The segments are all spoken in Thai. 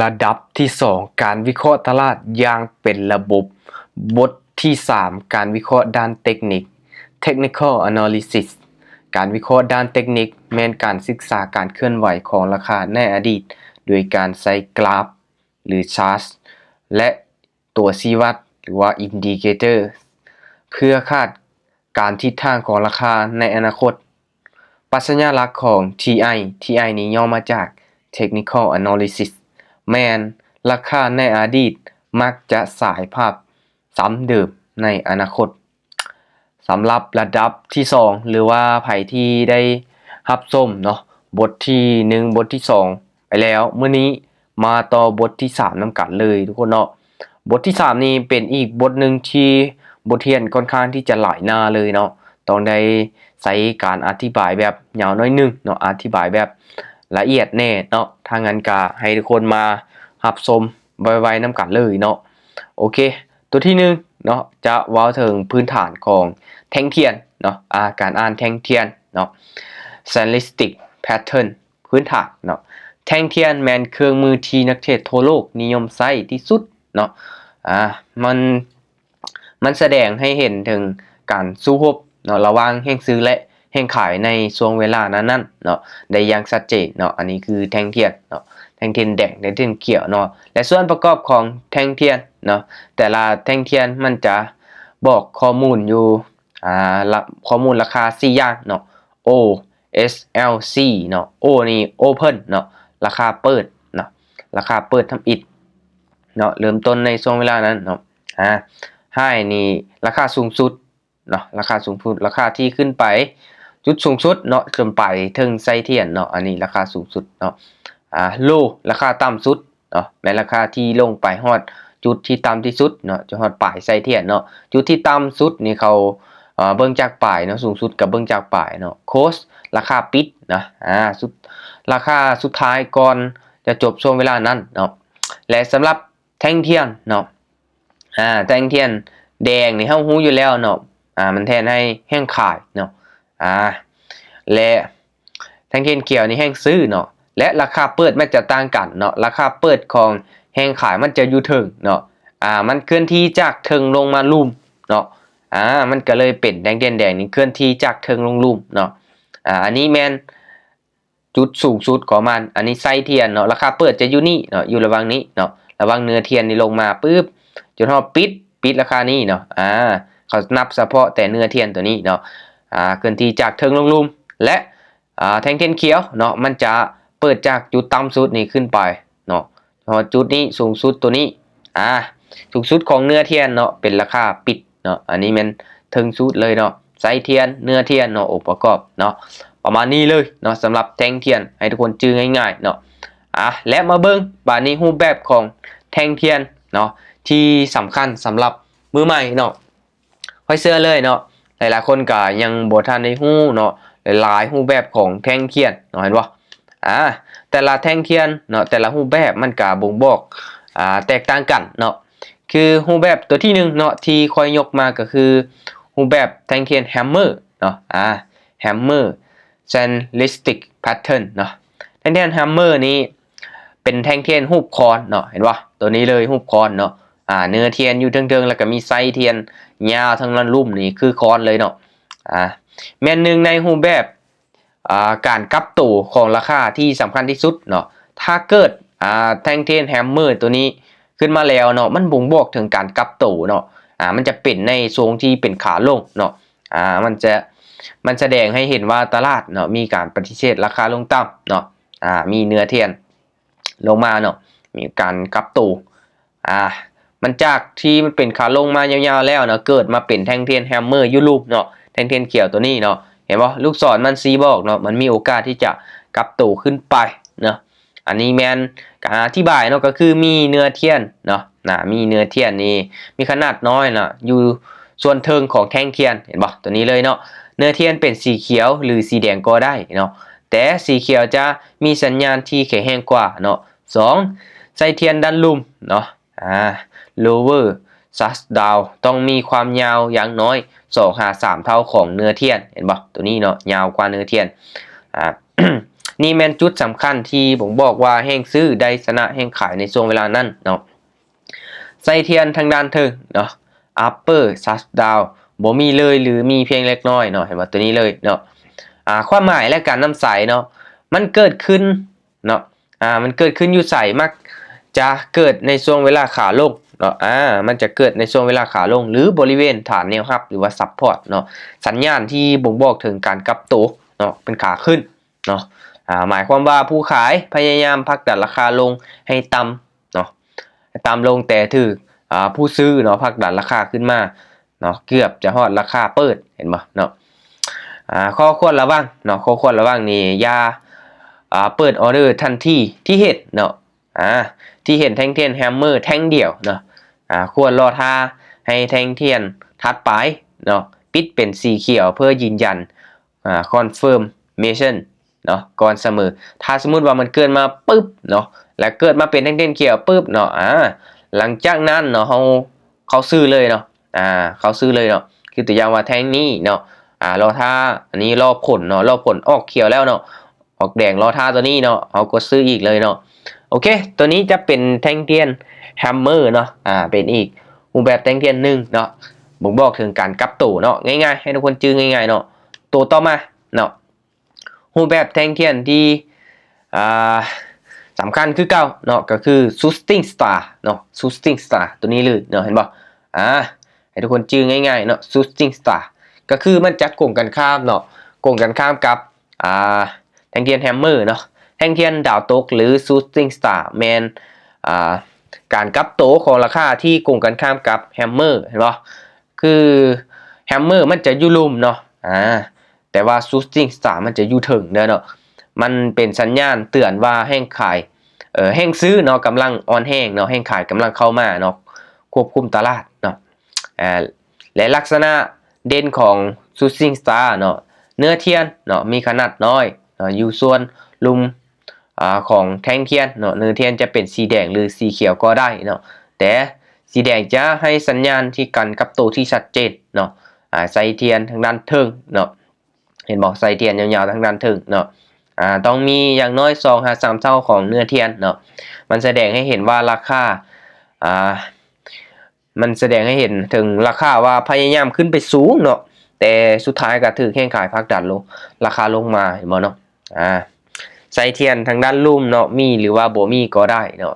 ระดับที่2การวิเคราะห์ตลาดอย่างเป็นระบบบทที่3การวิเคราะห์ด้านเทคนิค Technical Analysis การวิเคราะห์ด้านเทคนิคแม่นการศึกษาการเคลื่อนไหวของราคาในอดีตโดยการใช้กราฟหรือชาร์ตและตัวชี้วัดหรือว่า Indicator เพื่อคาดการทิศทางของราคาในอนาคตปรัชญาหลักของ TI นี้ย่อมาจาก Technical Analysis แม่นราคาในอดีตมักจะสายภาพซ้ำเดิมในอนาคตสำหรับระดับที่2หรือว่าไผที่ได้รับชมเนาะบทที่1บทที่2ไปแล้วมื้อนี้มาต่อบทที่3นำกันเลยทุกคนเนาะบทที่3นี้เป็นอีกบทหนึ่งที่บทเรียนค่อนข้างที่จะหลายหน้าเลยเนาะต้องได้ใช้การอธิบายแบบยาวน้อยนึงเนาะอธิบายแบบละเอียดแน่เนาะถ้างั้นก็ให้ทุกคนมารับชมไวๆนำกันเลยเนาะโอเคตัวที่1เนาะจะเว้าถึงพื้นฐานของแท่งเทียนเนาะการอ่านแท่งเทียนเนาะ Stylistic Pattern พื้นฐานเนาะแท่งเทียนแมนเครื่องมือที่นักเทรดทั่วโลกนิยมใช้ที่สุดเนาะมันแสดงให้เห็นถึงการสู้รบเนาะระหว่างแห่งซื้อและแห่งขายในช่วงเวลานั้นๆเนาะได้อย่างชัดเจนเนาะอันนี้คือแท่งเทียนเนาะแท่งเทียนแดงแท่งเทียนเขียวเนาะและส่วนประกอบของแท่งเทียนเนาะแต่ละแท่งเทียนมันจะบอกข้อมูลอยู่ข้อมูลราคา4อย่างเนาะ O S L C เนาะ O นี่ Open เนาะราคาเปิดเนาะราคาเปิดทำอิฐเนาะเริ่มต้นในช่วงเวลานั้นเนาะHigh นี่ราคาสูงสุดเนาะราคาสูงสุดราคาที่ขึ้นไปจุดสูงสุดเนาะจนไปถึงไส้เทียนเนาะอันนี้ราคาสูงสุดเนาะLow ราคาต่ำสุดเนาะในราคาที่ลงไปฮอดจุดที่ต่ำที่สุดเนาะจะฮอดปลายไส้เทียนเนาะจุดที่ต่ำสุดนี่เขาเบิ่งจากปลายเนาะสูงสุดกับเบิ่งจากปลายเนาะโคสราคาปิดนะสุดราคาสุดท้ายก่อนจะจบช่วงเวลานั้นเนาะและสำหรับแท่งเทียนเนาะแท่งเทียนแดงนี่เฮาฮู้อยู่แล้วเนาะมันแทนให้แห้งขายเนาะและแท่งเทียนเขียวนี่แห้งซื้อเนาะและราคาเปิดมันจะต่างกันเนาะราคาเปิดของแห้งขายมันจะอยู่ถึงเนาะมันเคลื่อนที่จากถึงลงมาลุ่มเนาะมันก็เลยเป็นแท่งเทียนแดงนี่เคลื่อนที่จากถึงลงลุ่มเนาะอันนี้แม่นจุดสูงสุดของมันอันนี้ไส้เทียนเนาะราคาเปิดจะอยู่นี่เนาะอยู่ระหว่างนี้เนาะระหว่างเนื้อเทียนนี่ลงมาปึ๊บจนฮอดปิดราคานี้เนาะเขานับเฉพาะแต่เนื้อเทียนตัวนี้เนาะเคลื่อนที่จากเทิงลงลุ่มและแท่งเทียนเขียวเนาะมันจะเปิดจากจุดต่ำสุดนี้ขึ้นไปเนาะจุดนี้สูงสุดตัวนี้สูงสุดของเนื้อเทียนเนาะเป็นราคาปิดเนาะอันนี้มันถึงสุดเลยเนาะไส้เทียนเนื้อเทียนเนาะองค์ประกอบเนาะประมาณนี้เลยเนาะสำหรับแท่งเทียนให้ทุกคนจื้อง่ายๆเนาะและมาเบิ่งบาดนี้รูปแบบของแท่งเทียนเนาะที่สำคัญสำหรับมือใหม่เนาะค่อยเสื้อเลยเนาะหลายๆคนก็ยังบ่ทันได้ฮู้เนาะหลายๆรูปแบบของแท่งเทียนเนาะเห็นบ่แต่ละแท่งเทียนเนาะแต่ละรูปแบบมันก็บ่งบอกแตกต่างกันเนาะคือรูปแบบตัวที่1เนาะที่ค่อยยกมาก็คือรูปแบบแท่งเทียนแฮมเมอร์เนาะแฮมเมอร์ Stylistic Pattern เนาะแท่งเทียนแฮมเมอร์นี้เป็นแท่งเทียนรูปคอนเนาะเห็นป่ะตัวนี้เลยรูปคอนเนาะเนื้อเทียนอยู่เทิงๆแล้วก็มีไส้เทียนยาวทั้งนั้นลุ่มนี่คือคอนเลยเนาะแม่นหนึ่งในรูปแบบการกลับตัวของราคาที่สำคัญที่สุดเนาะถ้าเกิดแท่งเทียนแฮมเมอร์ตัวนี้ขึ้นมาแล้วเนาะมันบ่งบอกถึงการกลับตัวเนาะมันจะเป็นในทรงที่เป็นขาลงเนาะมันแสดงให้เห็นว่าตลาดเนาะมีการปฏิเสธราคาลงต่ำเนาะมีเนื้อเทียนลงมาเนาะมีการกลับตัวมันจากที่มันเป็นขาลงมายาวๆแล้วเนาะเกิดมาเป็นแท่งเทียนแฮมเมอร์ยุรูปเนาะแท่งเทียนเขียวตัวนี้เนาะเห็นป่ะลูกศรมันซีบอกเนาะมันมีโอกาสที่จะกลับตัวขึ้นไปเนาะอันนี้แมนการอธิบายเนาะก็คือมีเนื้อเทียนเนาะมีเนื้อเทียนนี่มีขนาดน้อยเนาะอยู่ส่วนเทิงของแท่งเทียนเห็นป่ะตัวนี้เลยเนาะเนื้อเทียนเป็นสีเขียวหรือสีแดงก็ได้เนาะแต่สีเขียวจะมีสัญญาณที่แข็งแรงกว่าเนาะ2ไส้เทียนด้านลุ่มเนาะlower sus down ต้องมีความยาวอย่างน้อย2-3 เท่าของเนื้อเทียนเห็นป่ะตัวนี้เนาะยาวกว่าเนื้อเทียน นี่แม่นจุดสำคัญที่ผมบอกว่าแห้งซื้อได้ชนะแห้งขายในช่วงเวลานั้นเนาะไซเทียนทางด้านเทิงเนาะ upper shutdown บ่มีเลยหรือมีเพียงเล็กน้อยเนาะเห็นว่าตัวนี้เลยเนาะความหมายและการนำใสเนาะมันเกิดขึ้นเนาะมันเกิดขึ้นอยู่ใสมักจะเกิดในช่วงเวลาขาลงเนาะมันจะเกิดในช่วงเวลาขาลงหรือบริเวณฐานแนวรับหรือว่าซัพพอร์ตเนาะสัญญาณที่บ่งบอกถึงการกลับตัวเนาะเป็นขาขึ้นเนาะหมายความว่าผู้ขายพยายามผลักดันราคาลงให้ต่ำเนาะต่ำลงแต่ถือผู้ซื้อเนาะผลักดันราคาขึ้นมาเนาะเกือบจะฮอดราคาเปิดเห็นบ่เนาะข้อควรระวังเนาะข้อควรระวังนี่อย่าเปิดออเดอร์ทันทีที่เห็นเนาะที่เห็นแท่งเทียนแฮมเมอร์แท่งเดียวเนาะควรรอท่าให้แท่งเทียนถัดไปเนาะปิดเป็นสีเขียวเพื่อยืนยันconfirmation เนาะก่อนเสมอถ้าสมมุติว่ามันเกิดมาปึ๊บเนาะและเกิดมาเป็นแท่งเทียนเขียวปึ๊บเนาะหลังจากนั้นเนาะเขาซื้อเลยเนาะเขาซื้อเลยเนาะคือตัวอย่างว่าแท่งนี้เนาะรอท่าอันนี้รอผลเนาะรอผลออกเขียวแล้วเนาะออกแดงรอท่าตัวนี้เนาะเขาก็ซื้ออีกเลยเนาะโอเคตัวนี้จะเป็นแท่งเทียนแฮมเมอร์เนาะเป็นอีกรูปแบบแท่งเทียนหนึ่งเนาะผมบอกถึงการกลับตัวเนาะง่ายๆให้ทุกคนจื้อง่ายๆเนาะตัวต่อมาเนาะรูปแบบแท่งเทียนที่สำคัญคือเก่าเนาะก็คือ shooting star เนาะ shooting star ตัวนี้เลยเนาะเห็นบ่ให้ทุกคนจื้อง่ายๆเนาะ shooting star ก็คือมันจะโกงกันข้ามเนาะโกงกันข้ามกับแท่งเทียนแฮมเมอร์เนาะแท่งเทียนดาวตกหรือ shooting star แมนการกลับโตของราคาที่โกงกันข้ามกับแฮมเมอร์เห็นบ่คือแฮมเมอร์มันจะอยู่ลุ่มเนาะแต่ว่า shooting star มันจะอยู่ถึงเนาะมันเป็นสัญญาณเตือนว่าแห้งขายแห้งซื้อเนาะกำลังออนแห้งเนาะแห้งขายกำลังเข้ามาเนาะควบคุมตลาดเนาะและลักษณะเด่นของ shooting star เนาะเนื้อเทียนเนาะมีขนาดน้อยอยู่ส่วนลุมของแท่งเทียนเนาะเนื้อเทียนจะเป็นสีแดงหรือสีเขียวก็ได้เนาะแต่สีแดงจะให้สัญญาณที่กันกับตัวที่ชัดเจนเนาะใส่เทียนทางด้านเทิงเนาะเห็นบอกใส่เทียนยาวๆทางด้านเทิงเนาะต้องมีอย่างน้อย2-3 เท่าของเนื้อเทียนเนาะมันแสดงให้เห็นว่าราคามันแสดงให้เห็นถึงราคาว่าพยายามขึ้นไปสูงเนาะแต่สุดท้ายก็ถือแข่งขายพักดันลงราคาลงมาเห็นบ่เนาะใส่เทียนทางด้านลุ่มเนาะมีหรือว่าบ่มีก็ได้เนาะ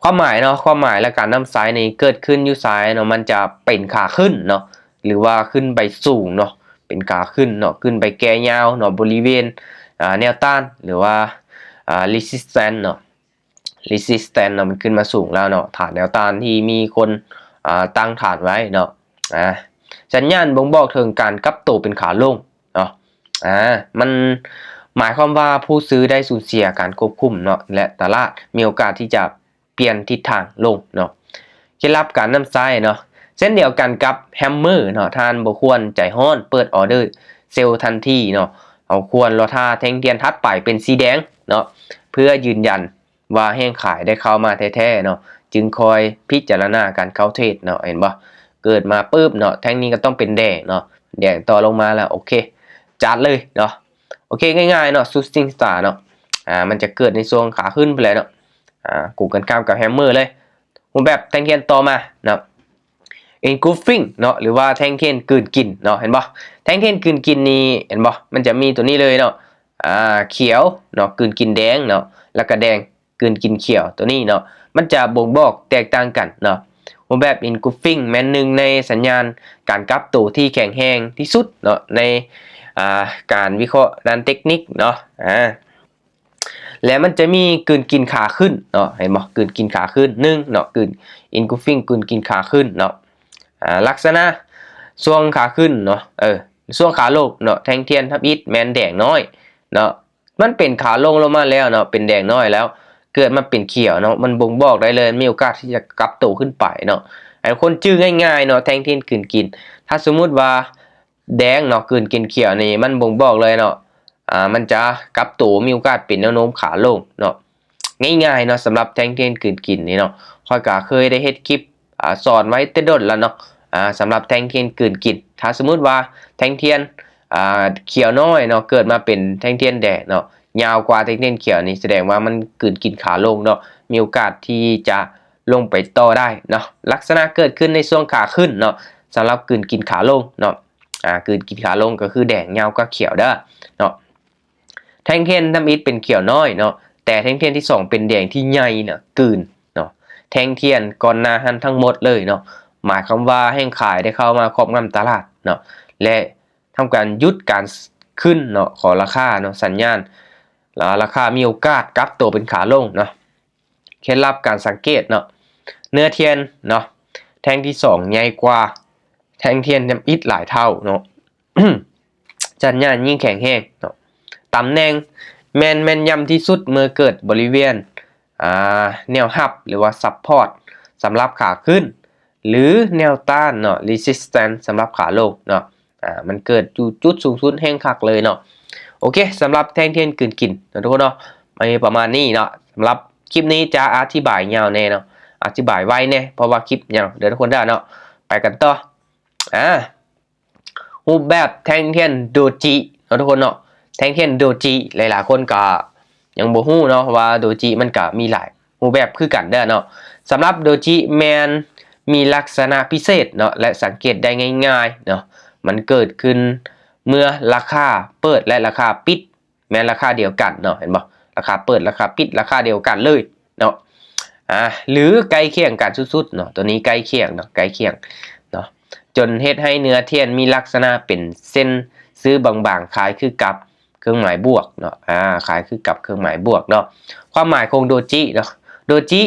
ความหมายเนาะความหมายและการนำสายนี้เกิดขึ้นอยู่สายเนาะมันจะเป็นขาขึ้นเนาะหรือว่าขึ้นไปสูงเนาะเป็นขาขึ้นเนาะขึ้นไปแก่ยาวเนาะบริเวณแนวต้านหรือว่าresistance เนาะ resistance เนาะมันขึ้นมาสูงแล้วเนาะฐานแนวต้านที่มีคนตั้งฐานไว้เนาะสัญญาณบ่งบอกถึงการกลับตัวเป็นขาลงเนาะมันหมายความว่าผู้ซื้อได้สูญเสียการควบคุมเนาะและตลาดมีโอกาสที่จะเปลี่ยนทิศทางลงเนาะเคล็ดลับการนำไซเนาะเช่นเดียวกันกับแฮมเมอร์เนาะท่านบ่ควรใจฮ้อนเปิดออเดอร์เซลล์ทันทีเนาะเอาควรรอท่าแท่งเทียนทัดไปเป็นสีแดงเนาะเพื่อยืนยันว่าแห้งขายได้เข้ามาแท้ๆเนาะจึงคอยพิจารณาการเข้าเทรดเนาะเห็นบ่เกิดมาปุ๊บเนาะแท่งนี้ก็ต้องเป็นแดงเนาะแดงต่อลงมาแล้วโอเคจัดเลยเนาะโอเคง่ายๆเนาะ shooting star เนาะมันจะเกิดในช่วงขาขึ้นไปเลยเนาะกูกันข้ามกับแฮมเมอร์เลยผมแบบแท่งเทียนต่อมาเนาะ engulfing เนาะหรือว่าแท่งเทียนกลืนกินเนาะเห็นบ่แท่งเทียนกลืนกินนี่เห็นบ่มันจะมีตัวนี้เลยเนาะเขียวเนาะกลืนกินแดงเนาะแล้วก็แดงกลืนกินเขียวตัวนี้เนาะมันจะบ่งบอกแตกต่างกันเนาะผมแบบ engulfing แม้นหนึ่งในสัญญาณการกลับตัวที่แข็งแรงที่สุดเนาะในการวิเคราะห์ด้านเทคนิคเนาะและมันจะมีกลืนกินขาขึ้นเนาะเห็นบ่กลืนกินขาขึ้น1เนาะกลืน engulfing กลืนกินขาขึ้นเนาะลักษณะช่วงขาขึ้นเนาะช่วงขาลงเนาะแท่งเทียนทับอิฐแมนแดงน้อยเนาะมันเป็นขาลงมาแล้วเนาะเป็นแดงน้อยแล้วเกิดมาเป็นเขียวเนาะมันบ่งบอกได้เลยมีโอกาสที่จะกลับตัวขึ้นไปเนาะไอ้คนจื้อง่ายๆเนาะแท่งเทียนกลืนกินถ้าสมมุติว่าแดงเนาะกลืนกินเขียวนี่มันบ่งบอกเลยเนาะมันจะกลับตัวมีโอกาสเป็นแนวโน้มขาลงเนาะง่ายๆเนาะสำหรับแท่งเทียนกลืนกินนี่เนาะค่อยก็เคยได้เฮ็ดคลิปสอนไว้แต่ดนแล้วเนาะสำหรับแท่งเทียนกลืนกินถ้าสมมุติว่าแท่งเทียน เขียวน้อยเนาะเกิดมาเป็นแท่งเทียนแดงเนาะยาวกว่าแท่งเทียนเขียวนี่แสดงว่ามันกลืนกินขาลงเนาะมีโอกาสที่จะลงไปต่อได้เนาะลักษณะเกิดขึ้นในช่วงขาขึ้นเนาะสำหรับกลืนกินขาลงเนาะกลืนกินขาลงก็คือแดงยาวก็เขียวเด้อเนาะแท่งเทียนทำอิฐเป็นเขียวน้อยเนาะแต่แท่งเทียนที่2เป็นแดงที่ใหญ่เนาะกลืนเนาะแท่งเทียนก่อนหน้าหันทั้งหมดเลยเนาะหมายความว่าแห่งขายได้เข้ามาครอบงำตลาดเนาะและทำการยุดการขึ้นเนาะของราคาเนาะสัญญาณแล้วราคามีโอกาสกลับตัวเป็นขาลงเนาะเคล็ดลับการสังเกตเนาะเนื้อเทียนเนาะแท่งที่2ใหญ่กว่าแท่งเทียนน้ำอิฐหลายเท่าเนาะ สัญญาณยิ่งแข็งแรงเนาะตำแหน่งแม่นยำที่สุดเมื่อเกิดบริเวณแนวหับหรือว่า support สำหรับขาขึ้นหรือแนวต้านเนาะ resistance สำหรับขาลงเนาะมันเกิดอยู่จุดสูงสุดแห่งคักเลยเนาะโอเคสำหรับแท่งเทียนกลืนกินนะทุกคนเนาะมีประมาณนี้เนาะสำหรับคลิปนี้จะอธิบายยาวแน่เนาะอธิบายไว้แน่เพราะว่าคลิปยาวเดี๋ยวทุกคนได้เนาะไปกันต่อรูปแบบแท่งเทียนโดจิเนาะทุกคนเนาะแท่งเทียนโดจิหลายๆคนก็ยังบ่ฮู้เนาะว่าโดจิมันก็มีหลายรูปแบบคือกันเด้อเนาะสำหรับโดจิแมนมีลักษณะพิเศษเนาะและสังเกตได้ง่ายๆเนาะมันเกิดขึ้นเมื่อราคาเปิดและราคาปิดแม้ราคาเดียวกันเนาะเห็นบ่ราคาเปิดราคาปิดราคาเดียวกันเลยเนาะหรือใกล้เคียงกันสุดๆเนาะตัวนี้ใกล้เคียงเนาะใกล้เคียงเนาะจนเฮ็ดให้เนื้อเทียนมีลักษณะเป็นเส้นซื้อบางๆคล้ายคือกับเครื่องหมายบวกเนาะคล้ายคือกับเครื่องหมายบวกเนาะความหมายของโดจิเนาะโดจิ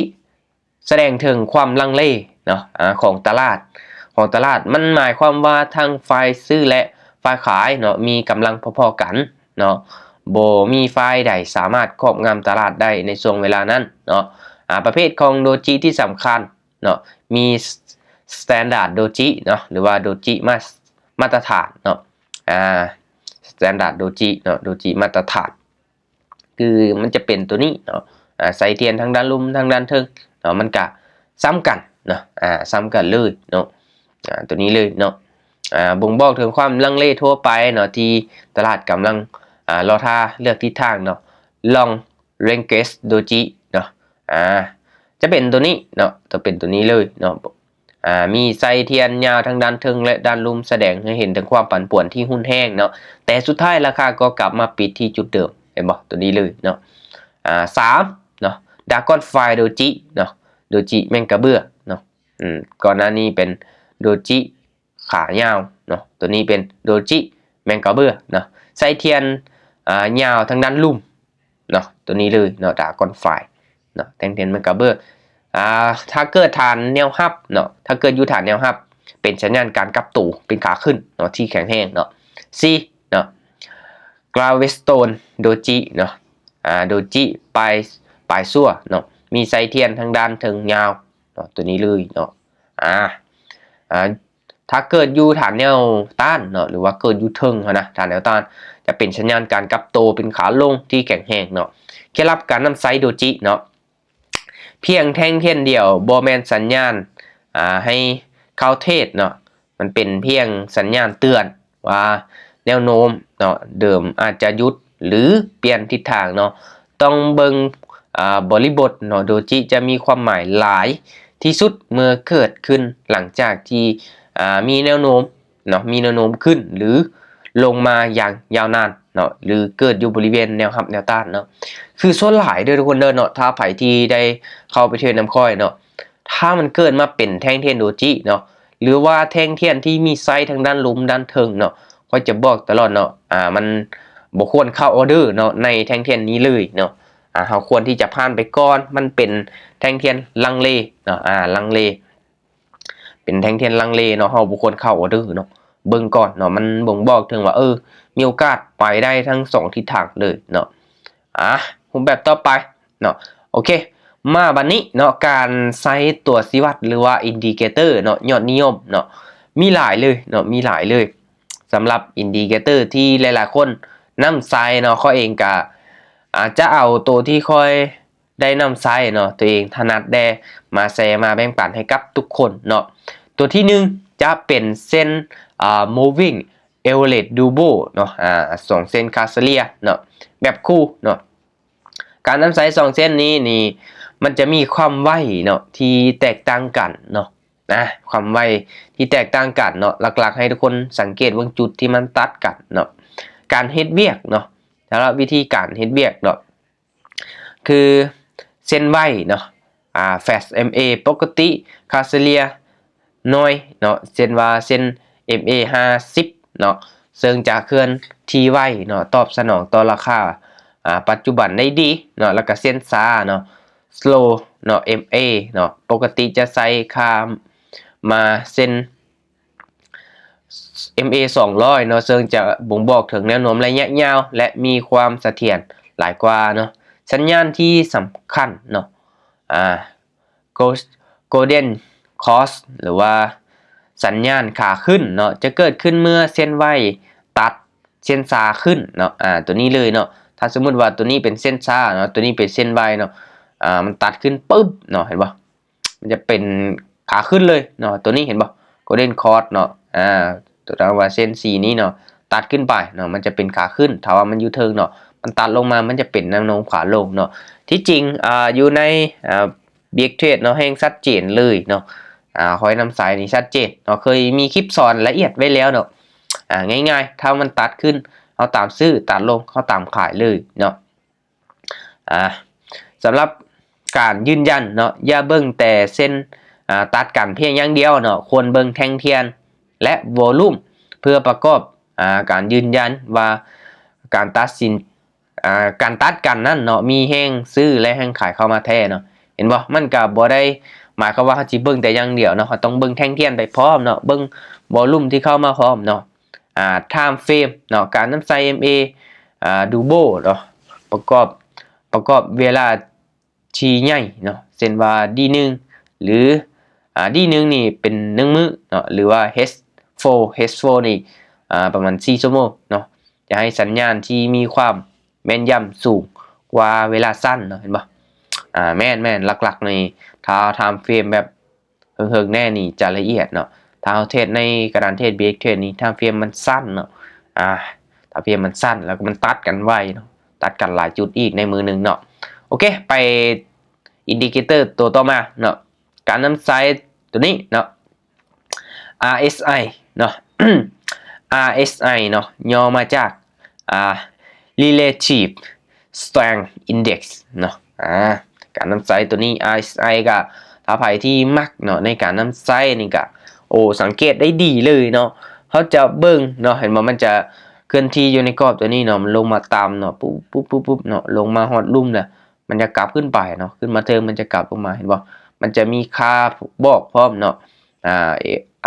แสดงถึงความลังเลเนาะของตลาดมันหมายความว่าทั้งฝ่ายซื้อและฝ่ายขายเนาะมีกำลังพอๆกันเนาะบ่มีฝ่ายใดสามารถครอบงำตลาดได้ในช่วงเวลานั้นเนาะประเภทของโดจิที่สำคัญเนาะมีstandard doji เนาะหรือว่า doji มาตรฐานเนาะstandard doji เนาะ doji มาตรฐานคือมันจะเป็นตัวนี้เนาะใส่เทียนทางด้านลุ่มทางด้านเทิงเนาะมันก็ซ้ำกันเนาะซ้ำกันเลยเนาะตัวนี้เลยเนาะบ่งบอกถึงความลังเลทั่วไปเนาะที่ตลาดกำลังรอท่าเลือกทิศทางเนาะ long range doji เนาะจะเป็นตัวนี้เนาะจะเป็นตัวนี้เลยเนาะมีไซเทียนยาวทั้งด้านเทิงและด้านลุ่มแสดงให้เห็นถึงความปั่นป่วนที่หุ้นแห้งเนาะแต่สุดท้ายราคาก็กลับมาปิดที่จุดเดิมเห็นบ่ตัวนี้เลยเนาะ3เนาะดากอนไฟโดจิเนาะโดจิแมงกระเบื้อเนาะก่อนหน้านี้เป็นโดจิขายาวเนาะตัวนี้เป็นโดจิแมงกระเบื้อเนาะไซเทียนยาวทั้งด้านลุ่มเนาะตัวนี้เลยเนาะดากอนไฟเนาะแท่งเทียนแมงกระเบื้อถ้าเกิดฐานแนวรับเนาะถ้าเกิดอยู่ฐานแนวรับเป็นสัญญาณการกลับตู่เป็นขาขึ้นเนาะที่แข็งแรงเนาะ C เนาะกราเวสโตนโดจิเนาะโดจิปลายซั่วเนาะมีไซเทียนทางด้านเทิงยาวเนาะตัวนี้เลยเนาะถ้าเกิดอยู่ฐานแนวต้านเนาะหรือว่าเกิดอยู่เทิงนะฐานแนวต้านจะเป็นสัญญาณการกลับตัวเป็นขาลงที่แข็งแรงเนาะเคล็ดลับการนำไซโดจิเนาะเพียงแท่งเทียนเดียวบ่แม่นสัญญาณให้เข้าเทศเนาะมันเป็นเพียงสัญญาณเตือนว่าแนวโน้มเนาะเดิมอาจจะหยุดหรือเปลี่ยนทิศทางเนาะต้องเบิ่งบริบทเนาะโดจิจะมีความหมายหลายที่สุดเมื่อเกิดขึ้นหลังจากที่มีแนวโน้มเนาะมีแนวโน้มขึ้นหรือลงมาอย่างยาวนานเนาะหรือเกิดอยู่บริเวณแนวรับแนวต้านเนาะคือส่วนหลายด้วยทุกคนเนาะถ้าไผที่ได้เข้าไปเทรดน้ำค่อยเนาะถ้ามันเกิดมาเป็นแท่งเทียนโดจิเนาะหรือว่าแท่งเทียนที่มีไซส์ทางด้านลุ่มด้านเทิงเนาะค่อยจะบอกตลอดเนาะมันบ่ควรเข้าออเดอร์เนาะในแท่งเทียนนี้เลยเนาะเราควรที่จะผ่านไปก่อนมันเป็นแท่งเทียนลังเลเนาะลังเลเป็นแท่งเทียนลังเลเนาะเราบ่ควรเข้าออเดอร์เนาะเบิ่งก่อนเนาะมันบ่งบอกถึงว่ามีโอกาสไปได้ทั้ง2ทิศทางเลยเนาะรูปแบบต่อไปเนาะโอเคมาบัดนี้เนาะการใช้ตัวชี้วัดหรือว่าอินดิเคเตอร์เนาะยอดนิยมเนาะมีหลายเลยเนาะมีหลายเลยสำหรับอินดิเคเตอร์ที่หลายๆคนนำใช้เนาะเขาเองก็อาจจะเอาตัวที่ค่อยได้นำใช้เนาะตัวเองถนัดได้มาแชร์มาแบ่งปันให้กับทุกคนเนาะตัวที่1จะเป็นเส้นmoving Everett Dubo เนาะ2เส้นคาสเลียเนาะแบบคู่เนาะการนำสาย2เส้นนี้นี่มันจะมีความไวเนาะที่แตกต่างกันเนาะความไวที่แตกต่างกันเนาะหลักๆให้ทุกคนสังเกตว่าจุดที่มันตัดกันเนาะการเฮ็ดเวียกเนาะแล้ววิธีการเฮ็ดเวียกเนาะคือเส้นไวเนาะfast MA ปกติคาสเลียน้อยเนาะเส้นว่าเส้น MA 50เนาะซึ่งจะเคลื่อนที่ไวเนาะตอบสนองต่อราคาปัจจุบันได้ดีเนาะแล้วก็เส้นช้าเนาะ slow เนาะ MA เนาะปกติจะใส่ค่ามาเส้น MA 200เนาะซึ่งจะบ่งบอกถึงแนวโน้มระยะยาวและมีความเสถียรหลายกว่าเนาะสัญญาณที่สำคัญเนาะGolden Cross หรือว่าสัญญาณขาขึ้นเนาะจะเกิดขึ้นเมื่อเส้นไวตัดเส้นซาขึ้นเนาะตัวนี้เลยเนาะถ้าสมมุติว่าตัวนี้เป็นเส้นซาเนาะตัวนี้เป็นเส้นไวเนาะมันตัดขึ้นปึ๊บเนาะเห็นป่ะมันจะเป็นขาขึ้นเลยเนาะตัวนี้เห็นป่ะ Golden Cross เนาะตัวว่าเส้นสีนี้เนาะตัดขึ้นไปเนาะมันจะเป็นขาขึ้นถ้าว่ามันยูเทิร์นเนาะมันตัดลงมามันจะเป็นแนวโน้มขาลงเนาะที่จริงอยู่ในBig Trade เนาะแห่งชัดเจนเลยเนาะคอยนำสายนี่ชัดเจนเนาะเคยมีคลิปสอนละเอียดไว้แล้วเนาะง่ายๆถ้ามันตัดขึ้นเอาตามซื้อตัดลงเขาตามขายเลยเนาะสำหรับการยืนยันเนาะอย่าเบิ่งแต่เส้นตัดกันเพียงอย่างเดียวเนาะควรเบิ่งแท่งเทียนและวอลลุ่มเพื่อประกอบการยืนยันว่าการตัดกันนั่นเนาะมีแห้งซื้อและแห้งขายเข้ามาแท้เนาะเห็นบ่มันก็บ่ได้หมายความว่าเขาสิเบิ่งแต่อย่างเดียวเนาะเขาต้องเบิ่งแท่งเทียนไปพร้อมเนาะเบิ่งวอลลุ่มที่เข้ามาพร้อมเนาะtime frame เนาะการนำใส่ MA ดูโบเนาะประกอบเวลาที่ใหญ่เนาะเช่นว่า D1 หรือD1 นี่เป็น1มื้อเนาะหรือว่า H4 นี่ประมาณ4ชั่วโมงเนาะจะให้สัญญาณที่มีความแม่นยำสูงกว่าเวลาสั้นเนาะเห็นบ่แม่นหลักๆในถ้าทำเฟรมแบบเฮิงๆแน่นี่จะละเอียดเนาะถ้าเอาเทรดในกระดานเทรด BX Trade นี่ถ้าเฟรมมันสั้นเนาะถ้าเฟรมมันสั้นแล้วก็มันตัดกันไวเนาะตัดกันหลายจุดอีกในมือหนึ่งเนาะโอเคไปอินดิเคเตอร์ตัวต่อมาเนาะการนำไซด์ตัวนี้เนาะ RSI เนาะ RSI เนาะย่อมาจากRelative Strength Index เนาะการนำไซต์ตัวนี้ RSI ก็ถ้าใครที่มักเนาะในการนำไซต์นี่ก็สังเกตได้ดีเลยเนาะเขาจะเบิ่งเนาะเห็นว่ามันจะเคลื่อนที่อยู่ในกรอบตัวนี้เนาะมันลงมาตามเนาะปุ๊บเนาะลงมาฮอดลุ่มเนี่ยมันจะกลับขึ้นไปเนาะขึ้นมาเทิงมันจะกลับลงมาเห็นบ่มันจะมีค่าบอกพร้อมเนาะ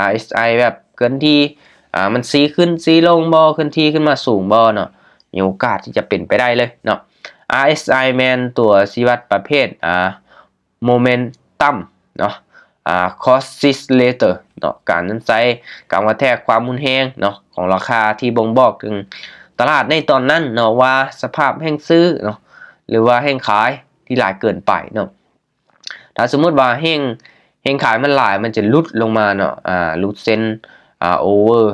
RSI แบบเคลื่อนที่มันซีขึ้นซีลงบ่เคลื่อนที่ขึ้นมาสูงบ่เนาะมีโอกาสที่จะเป็นไปได้เลยเนาะ RSI แมนตัวชี้วัดประเภทmomentum เนาะoscillator เนาะการนั้นใช้การกระแทกความหมุนแรงเนาะของราคาที่บ่งบอกถึงตลาดในตอนนั้นเนาะว่าสภาพแห่งซื้อเนาะหรือว่าแห่งขายที่หลายเกินไปเนาะถ้าสมมุติว่าแห่งขายมันหลายมันจะลุดลงมาเนาะลุดเส้นover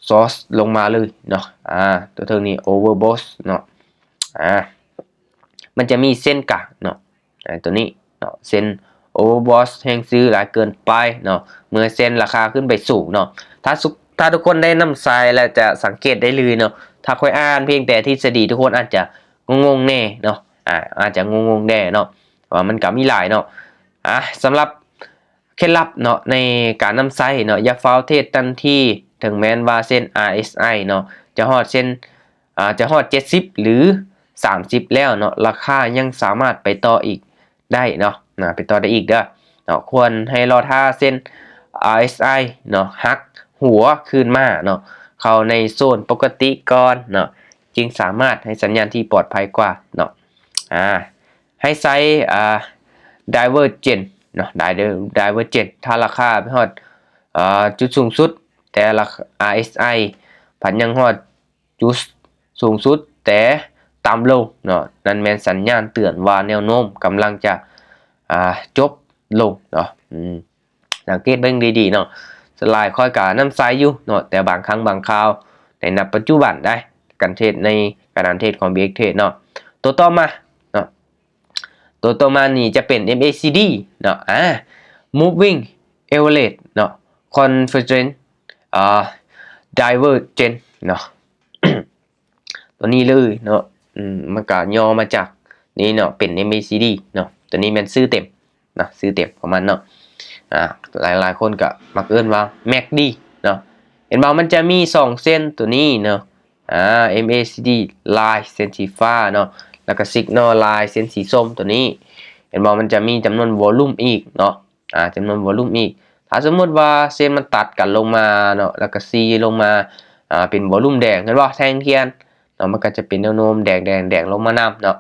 source ลงมาเลยเนาะตัวเท่านี้ overbought เนาะมันจะมีเส้นกลางเนาะตัวนี้เนาะเส้น overbought แห่งซื้อหลายเกินไปเนาะเมื่อเส้นราคาขึ้นไปสูงเนาะถ้าทุกคนได้นำทรายแล้วจะสังเกตได้เลยเนาะถ้าค่อยอ่านเพียงแต่ทฤษฎีทุกคนอาจจะงงแน่เนาะอาจจะงงแน่เนาะว่ามันก็มีหลายเนาะสำหรับเคล็ดลับเนาะในการนำไซเนาะอย่าฟาวเทสทันทีถึงแม้ว่าเส้น RSI เนาะจะฮอดเส้นจะฮอด70หรือ30แล้วเนาะราคายังสามารถไปต่ออีกได้เนาะไปต่อได้อีกเด้อเนาะควรให้รอท่าเส้น RSI เนาะหักหัวขึ้นมาเนาะเข้าในโซนปกติก่อนเนาะจึงสามารถให้สัญญาณที่ปลอดภัยกว่าเนาะให้ใช้divergent เนาะ divergent ถ้าราคาไปฮอดจุดสูงสุดแต่ราคา RSI ผันยังฮอดจุดสูงสุดแต่ต่ำลงเนาะนั่นแม่นสัญญาณเตือนว่าแนวโน้มกำลังจะจบลงเนาะสังเกตเบิ่งดีๆเนาะสลายค่อยกะน้ำใสอยู่เนาะแต่บางครั้งบางคราว ในณปัจจุบันได้การเทรดในการเทรดของ BX Trade เนาะตัวต่อมาเนาะตัวต่อมานี่จะเป็น MACD เนาะmoving average เนาะ convergence divergent เนาะ ตัวนี้เลยเนาะมันก็ย่อมาจากนี่เนาะเป็น MACD เนาะตัวนี้มันชื่อเต็มนะชื่อเต็มของมันเนาะหลายคนก็มักเอิ้นว่า MACD เนาะเห็นบ่มันจะมี2เส้นตัวนี้เนาะMACD line เส้นสีฟ้าเนาะแล้วก็ Signal line เส้นสีส้มตัวนี้เห็นบ่มันจะมีจำนวนวอลลุ่มอีกเนาะจำนวนวอลลุ่มอีกถ้าสมมติว่าเส้นมันตัดกันลงมาเนาะแล้วก็ C ลงมาเป็นวอลลุ่มแดงเห็นบ่แทงเทียนเนาะมันก็จะเป็นแนวโน้มแดงลงมานำเนาะ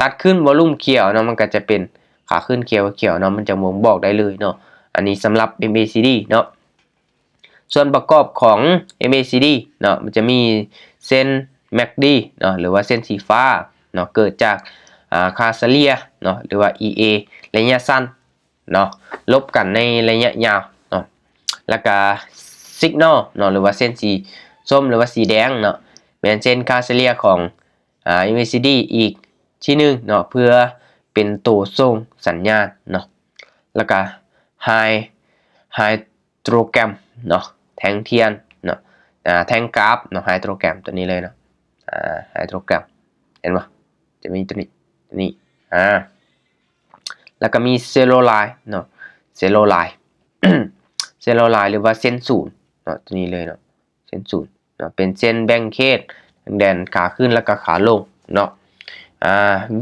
ตัดขึ้นวอลลุ่มเขียวเนาะมันก็จะเป็นขาขึ้นเขียวเนาะมันจะบ่งบอกได้เลยเนาะอันนี้สำหรับ MACD เนาะส่วนประกอบของ MACD เนาะมันจะมีเส้น MACD เนาะหรือว่าเส้นสีฟ้าเนาะเกิดจากคาซาเลียเนาะหรือว่า EA ระยะสั้นเนาะลบกันในระยะยาวเนาะแล้วก็ Signal เนาะหรือว่าเส้นสีส้มหรือว่าสีแดงเนาะเป็นเส้นคาซาเลียของMACD อีกที่หนึ่งเนาะเพื่อเป็นตัวส่งสัญญาณเนาะแล้วก็ Hydrogram เนาะแท่งเทียนเนาะแท่งกราฟเนาะ Hydrogram ตัวนี้เลยเนาะHydrogram เห็นป่ะจะมีตัวนี้แล้วก็มี Zero Line เนาะ Zero Line Zero Line หรือว่าเส้นศูนย์เนาะตัวนี้เลยเนาะเส้นศูนย์เนาะเป็นเส้นแบ่งเขตแดนขาขึ้นแล้วก็ขาลงเนาะ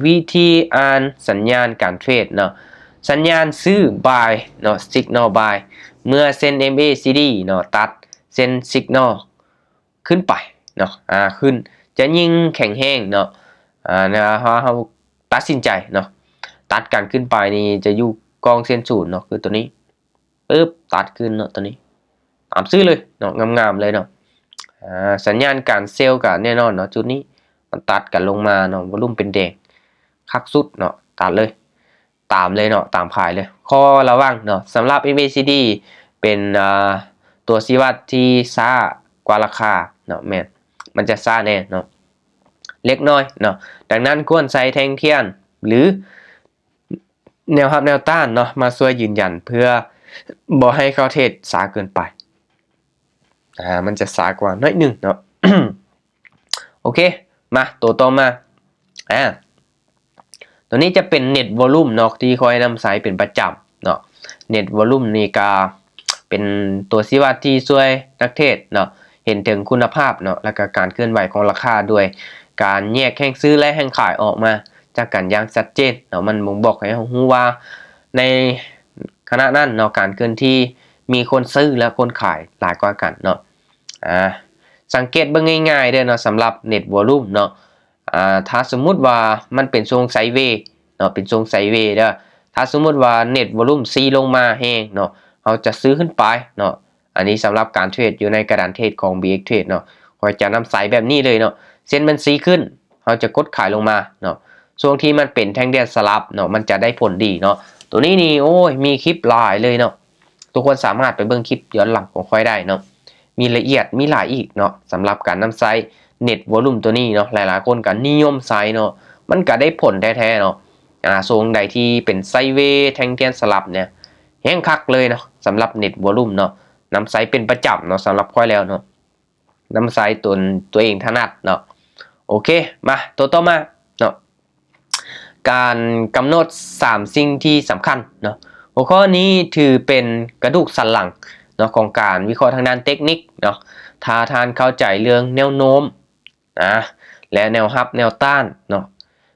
วิธีอ่านสัญญาณการเทรดเนาะสัญญาณซื้อ buy เนาะ signal buy เมื่อเส้น MACD เนาะตัดเส้น signal ขึ้นไปเนาะขึ้นจะยิ่งแข็งแห้งเนาะเราตัดสินใจเนาะตัดกันขึ้นไปนี่จะอยู่กองเส้นศูนย์เนาะคือตัวนี้ปึ๊บตัดขึ้นเนาะตัวนี้ตามซื้อเลยเนาะงามๆเลยเนาะสัญญาณการเซลล์กับแน่นอนเนาะจุดนี้มันตัดกันลงมาเนาะวอลุ่มเป็นแดงคักสุดเนาะตัดเลยตามเลยเนาะตามขายเลยข้อระวังเนาะสำหรับ MACD เป็นตัวชี้วัดที่ช้ากว่าราคาเนาะแม่นมันจะช้าแน่เนาะเล็กน้อยเนาะดังนั้นควรใช้แท่งเทียนหรือแนวรับแนวต้านเนาะมาช่วยยืนยันเพื่อบ่ให้เข้าเทรดช้าเกินไปมันจะช้ากว่าน้อยหนึ่งเนาะ โอเคมาตัวต่อมาตัวนี้จะเป็น Net Volume เนาะที่คอยนำใช้เป็นประจำเนาะ Net Volume นี่ก็เป็นตัวชี้วัดที่ช่วยนักเทรดเนาะเห็นถึงคุณภาพเนาะและก็การเคลื่อนไหวของราคาด้วยการแยกแห่งซื้อและแห่งขายออกมาจากกันอย่างชัดเจนเนาะมันบ่งบอกให้เรารู้ว่าในขณะนั้นเนาะการเคลื่อนที่มีคนซื้อและคนขายหลายกว่ากันเนาะสังเกตเบิ่งง่ายๆเด้อเนาะสำหรับ Net Volume เนาะถ้าสมมุติว่ามันเป็นทรงไซด์เวย์เนาะเป็นทรงไซด์เวย์เด้อถ้าสมมุติว่า Net Volume C ลงมาแห้งเนาะเราจะซื้อขึ้นไปเนาะอันนี้สำหรับการเทรดอยู่ในกระดานเทรดของ BX Trade เนาะคอยจะนำสายแบบนี้เลยเนาะเส้นมัน C ขึ้นเราจะกดขายลงมาเนาะช่วงที่มันเป็นแท่งเดียนสลับเนาะมันจะได้ผลดีเนาะตัวนี้นี่โอ้ยมีคลิปหลายเลยเนาะทุกคนสามารถไปเบิ่งคลิปย้อนหลังของค่อยได้เนาะมีละเอียดมีหลายอีกเนาะสำหรับการนำไซส์ Net Volume ตัวนี้เนาะหลายๆคนก็นิยมไซส์เนาะมันก็ได้ผลแท้ๆเนาะทรงใดที่เป็นไซด์เวย์แท่งเทียนสลับเนี่ยแห้งคักเลยเนาะสำหรับ Net Volume เนาะนำไซส์เป็นประจำเนาะสำหรับค่อยแล้วเนาะนำไซส์ตัวเองถนัดเนาะโอเคมาตัวต่อมาเนาะการกำหนด3สิ่งที่สำคัญเนาะหัวข้อนี้ถือเป็นกระดูกสันหลังเนาะของการวิเคราะห์ทางด้านเทคนิคเนาะถ้าท่านเข้าใจเรื่องแนวโน้มและแนวรับแนวต้านเนาะ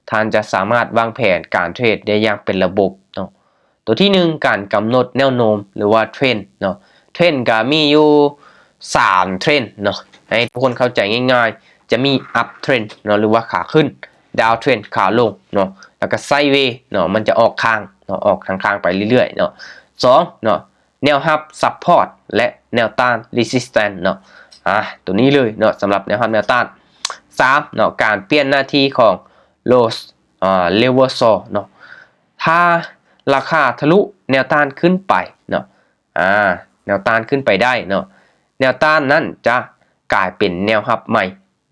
ท่านจะสามารถวางแผนการเทรดได้อย่างเป็นระบบเนาะตัวที่1การกำหนดแนวโน้มหรือว่าเทรนด์เนาะเทรนด์ก็มีอยู่3เทรนด์เนาะให้ทุกคนเข้าใจง่ายๆจะมี up trend เนาะหรือว่าขาขึ้น down trend ขาลงเนาะแล้วก็ sideways เนาะมันจะออกข้างเนาะออกข้างๆไปเรื่อยๆเนาะ2เนาะแนวรับ support และแนวต้าน resistance เนาะตัวนี้เลยเนาะสำหรับแนวรับแนวต้าน3เนาะการเปลี่ยนหน้าที่ของ lows reversal เนาะถ้าราคาทะลุแนวต้านขึ้นไปเนาะแนวต้านขึ้นไปได้เนาะแนวต้านนั้นจะ กลายเป็นแนวรับใหม่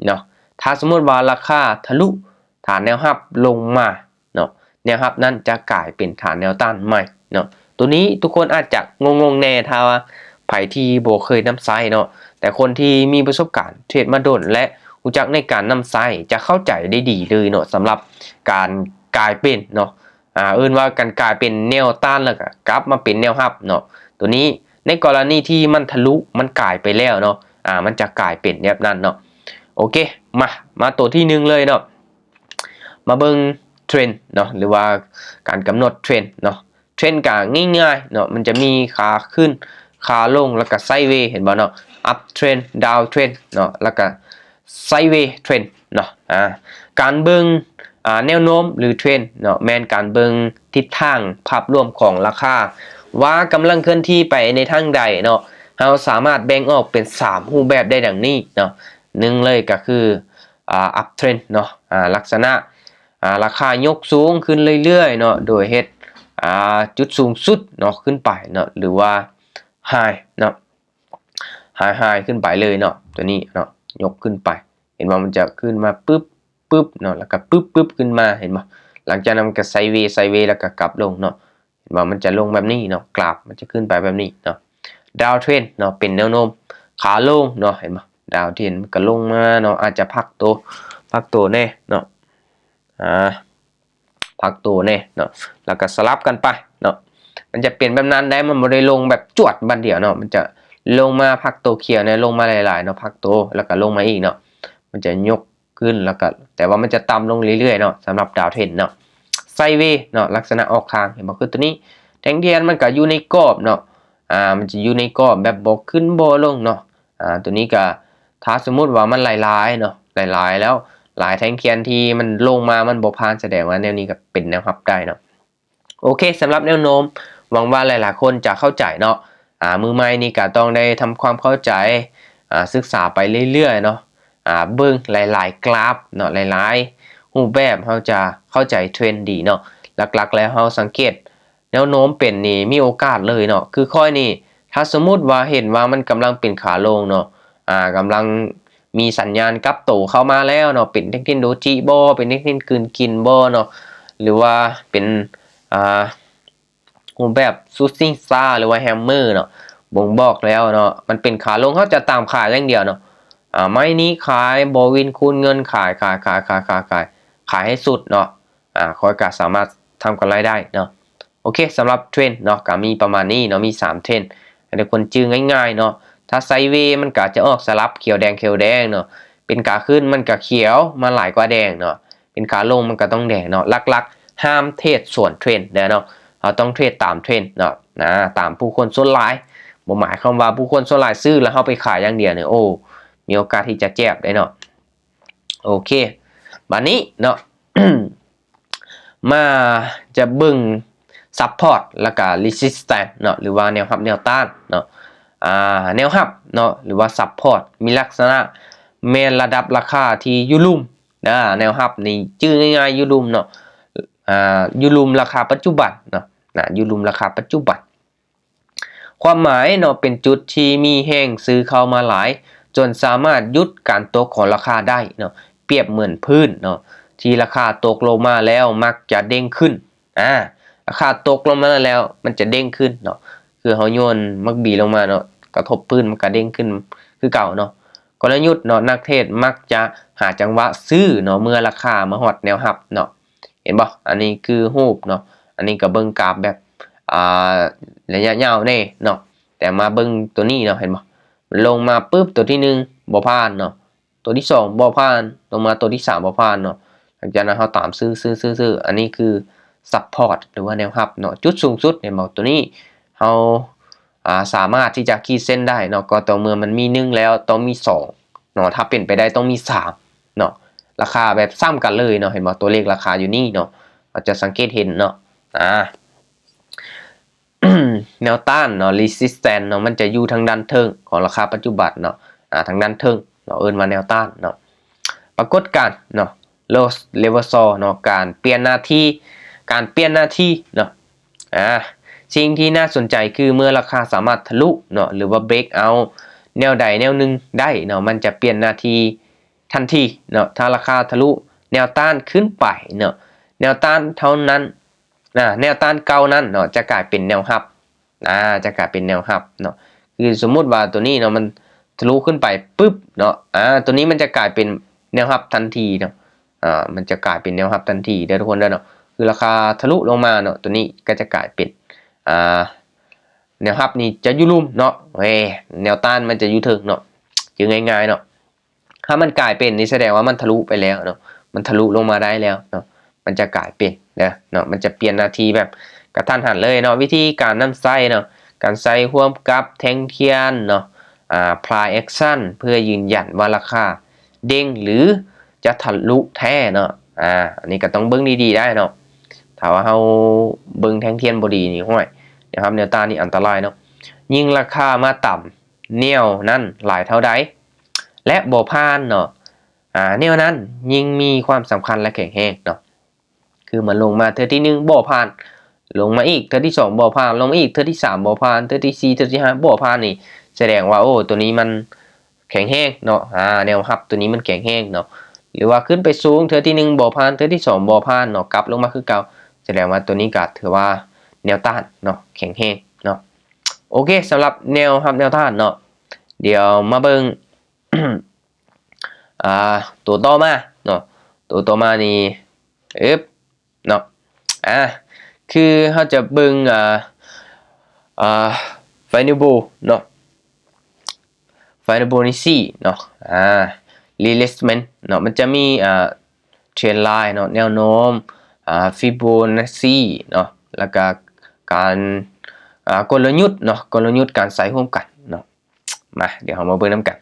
เนาะถ้าสมมุติว่าราคาทะลุฐานแนวรับลงมาเนาะแนวรับนั้นจะกลายเป็นฐานแนวต้านใหม่เนาะตัวนี้ทุกคนอาจจะงงๆแน่ถ้าว่าไผที่บ่เคยนำไซเนาะแต่คนที่มีประสบการณ์เทรดมาโดนและรู้จักในการนำไซจะเข้าใจได้ดีเลยเนาะสำหรับการกลายเป็นเนาะว่าการกลายเป็นแนวต้านแล้วก็กลับมาเป็นแนวรับเนาะตัวนี้ในกรณีที่มันทะลุมันกลายไปแล้วเนาะมันจะกลายเป็นแบบนั้นเนาะโอเคมาตัวที่1เลยเนาะมาเบิ่งเทรนด์เนาะหรือว่าการกำหนดเทรนด์เนาะเทรนด์ก็ง่ายๆเนาะมันจะมีขาขึ้นขาลงแล้วก็ไซด์เวย์เห็นบ่เนาะ up trend down trend เนาะแล้วก็ไซด์เวย์เทรนด์เนาะการเบิ่งแนวโน้มหรือเทรนด์เนาะแม่นการเบิ่งทิศทางภาพรวมของราคาว่ากำลังเคลื่อนที่ไปในทางใดเนาะเราสามารถแบ่งออกเป็น3รูปแบบได้ดังนี้เนาะ1เลยก็คือup trend เนาะลักษณะราคายกสูงขึ้นเรื่อยๆเนาะโดยเฮ็ดจุดสูงสุดเนาะขึ้นไปเนาะหรือว่า high เนาะ high ขึ้นไปเลยเนาะตัวนี้เนาะยกขึ้นไปเห็นว่ามันจะขึ้นมาปึ๊บเนาะแล้วก็ปึ๊บขึ้นมาเห็นบ่หลังจากนั้นมันก็ไซด์เวย์แล้วก็กลับลงเนาะเห็นว่ามันจะลงแบบนี้เนาะกราฟมันจะขึ้นไปแบบนี้เนาะดาวเทรนเนาะเป็นแนวโน้มขาลงเนาะเห็นบ่ดาวเทรนมันก็ลงมาเนาะอาจจะพักตัวแน่เนาะพักตัวแน่เนาะแล้วก็สลับกันไปเนาะมันจะเปลี่ยนแบบนั้นได้มันบ่ได้ลงแบบจวดบัดเดียวเนาะมันจะลงมาพักตัวเขียวเนี่ยลงมาหลายๆเนาะพักตัวแล้วก็ลงมาอีกเนาะมันจะยกขึ้นแล้วก็แต่ว่ามันจะต่ำลงเรื่อยๆเนาะสำหรับดาวเทรนเนาะไซด์เวย์เนาะลักษณะออกข้างเห็นบ่คือตัวนี้แท่งเทียนมันก็อยู่ในกรอบเนาะมันจะอยู่ในกรอบแบบบ่ขึ้นบ่ลงเนาะตัวนี้ก็ถ้าสมมุติว่ามันหลายๆเนาะหลายๆแล้วหลายแท่งเทียนที่มันลงมามันบ่ผ่านแสดงว่าแนวนี้ก็เป็นแนวรับได้เนาะโอเคสำหรับแนวโน้มหวังว่าหลายๆคนจะเข้าใจเนาะมือใหม่นี่ก็ต้องได้ทำความเข้าใจศึกษาไปเรื่อยๆเนาะเบิ่งหลายๆกราฟเนาะหลายๆรูปแบบเราจะเข้าใจเทรนด์ดีเนาะหลักๆแล้วเราสังเกตแนวโน้มเป็นนี่มีโอกาสเลยเนาะคือค่อยนี่ถ้าสมมุติว่าเห็นว่ามันกำลังเป็นขาลงเนาะกำลังมีสัญญาณกลับโตเข้ามาแล้วเนาะเป็นเทคนิคโดจิบ่เป็นเทคนิคกลืนกินบ่เนาะหรือว่าเป็นรูปแบบซูซิ่งซ่าหรือว่าแฮมเมอร์เนาะบ่งบอกแล้วเนาะมันเป็นขาลงเขาจะตามขายอย่างเดียวเนาะไม้นี้ขายบวินคูณเงินขายให้สุดเนาะคอยก็สามารถทำกำไรได้เนาะโอเคสำหรับเทรนด์เนาะก็มีประมาณนี้เนาะมี3เทรนด์ให้ทุกคนจื้อง่ายๆเนาะถ้าไซด์เวย์มันก็จะออกสลับเขียวแดงเนาะเป็นขาขึ้นมันก็เขียวมาหลายกว่าแดงเนาะเป็นขาลงมันก็ต้องแดงเนาะหลักๆห้ามเทรดส่วนเทรนด์เนาะเราต้องเทรดตามเทรนด์เนาะตามผู้คนส่วนหลายบ่หมายความว่าผู้คนส่วนหลายซื้อแล้วเฮาไปขายอย่างเดียวเนี่ยโอ้มีโอกาสที่จะเจ็บได้เนาะโอเคบัดนี้เนาะ มาจะเบิ่ง support แล้วก็ resistance เนาะหรือว่าแนวรับแนวต้านเนาะแนวรับเนาะหรือว่า support มีลักษณะแม่นระดับราคาที่อยู่ลุ่มแนวรับนี่ชื่อง่ายๆอยู่ลุ่มเนาะอยู่ลุ่มราคาปัจจุบันเนาะอยู่ลุ่มราคาปัจจุบันความหมายเนาะเป็นจุดที่มีแห้งซื้อเข้ามาหลายจนสามารถยุดการตกของราคาได้เนาะเปรียบเหมือนพื้นเนาะที่ราคาตกลงมาแล้วมักจะเด้งขึ้นราคาตกลงมาแล้วมันจะเด้งขึ้นเนาะคือเฮาโยนมักบีลงมาเนาะกระทบพื้นมันก็เด้งขึ้นคือเก่าเนาะกลยุทธ์เนาะนักเทรดมักจะหาจังหวะซื้อเนาะเมื่อราคามาฮอดแนวรับเนาะเห็นบ่อันนี้คือรูปเนาะอันนี้ก็เบิ่งกราฟแบบระยะยาวแน่เนาะแต่มาเบิ่งตัวนี้เนาะเห็นบ่มันลงมาปึ๊บตัวที่1บ่ผ่านเนาะตัวที่2บ่ผ่านลงมาตัวที่3บ่ผ่านเนาะหลังจากนั้นเฮาตามซื้ออันนี้คือ support หรือว่าแนวรับเนาะจุดสูงสุดเห็นบ่ตัวนี้เฮาสามารถที่จะขีดเส้นได้เนาะก็ต่อเมื่อมันมี1แล้วต้องมี2เนาะถ้าเป็นไปได้ต้องมี3เนาะราคาแบบซ้ำกันเลยเนาะเห็นบ่ตัวเลขราคาอยู่นี่เนาะเราจะสังเกตเห็นเนาะแนวต้านเนาะ resistance เนาะมันจะอยู่ทางด้านเทิงของราคาปัจจุบันเนาะทางด้านเทิงเนาะเอิ้นว่าแนวต้านเนาะปรากฏการณ์เนาะ loss reversal เนาะการเปลี่ยนหน้าที่เนาะสิ่งที่น่าสนใจคือเมื่อราคาสามารถทะลุเนาะหรือว่า break out แนวใดแนวหนึ่งได้เนาะมันจะเปลี่ยนหน้าที่ทันทีเนาะถ้าราคาทะลุแนวต้านขึ้นไปเนาะแนวต้านเท่านั้นแนวต้านเก่านั้นเนาะจะกลายเป็นแนวรับจะกลายเป็นแนวรับเนาะคือสมมุติว่าตัวนี้เนาะมันทะลุขึ้นไปปึ๊บเนาะตัวนี้มันจะกลายเป็นแนวรับทันทีเนาะมันจะกลายเป็นแนวรับทันทีเด้อทุกคนเด้อเนาะคือราคาทะลุลงมาเนาะตัวนี้ก็จะกลายเป็นแนวรับนี่จะอยู่ลุ่มเนาะแนวต้านมันจะอยู่ถึงเนาะคือง่ายๆเนาะถ้ามันกลายเป็นนี่แสดงว่ามันทะลุไปแล้วเนาะมันทะลุลงมาได้แล้วเนาะมันจะกลายเป็นเนาะมันจะเปลี่ยนนาทีแบบกระทันหันเลยเนาะวิธีการนำไส้เนาะการใส่ร่วมกับแท่งเทียนเนาะapply action เพื่อยืนยันว่าราคาเด้งหรือจะทะลุแท้เนาะอันนี้ก็ต้องเบิ่งดีๆได้เนาะถ้าว่าเฮาเบิ่งแท่งเทียนบ่ดีนี่ห้วยนะครับแนวต้านนี่อันตรายเนาะยิ่งราคามาต่ำแนวนั้นหลายเท่าใดและบ่ผ่านเนาะแนวนั้นยิ่งมีความสำคัญและแข็งแรงเนาะคือมันลงมาเทื่อที่1บ่ผ่านลงมาอีกเทื่อที่2บ่ผ่านลงมาอีกเทื่อที่3บ่ผ่านเทื่อที่4เทื่อที่5บ่ผ่านนี่แสดงว่าโอ้ตัวนี้มันแข็งแรงเนาะแนวรับตัวนี้มันแข็งแรงเนาะหรือว่าขึ้นไปสูงเทื่อที่1บ่ผ่านเทื่อที่2บ่ผ่านเนาะกลับลงมาคือเก่าแสดงว่าตัวนี้ก็ถือว่าแนวต้านเนาะแข็งแรงเนาะโอเคสำหรับแนวรับแนวต้านเนาะเดี๋ยวมาเบิ่ง ตัวต่อมาเนาะตัวต่อมานี่เนาะคือเขาจะเบิ่งFibonacci เนาะFibonacci เนาะretracement เนาะมันจะมีtrend line เนาะแนวโน้มFibonacci เนาะแล้วก็การกลยุทธ์เนาะกลยุทธ์การใส่ร่วมกันเนาะมาเดี๋ยวเรามาเบิ่งนำกัน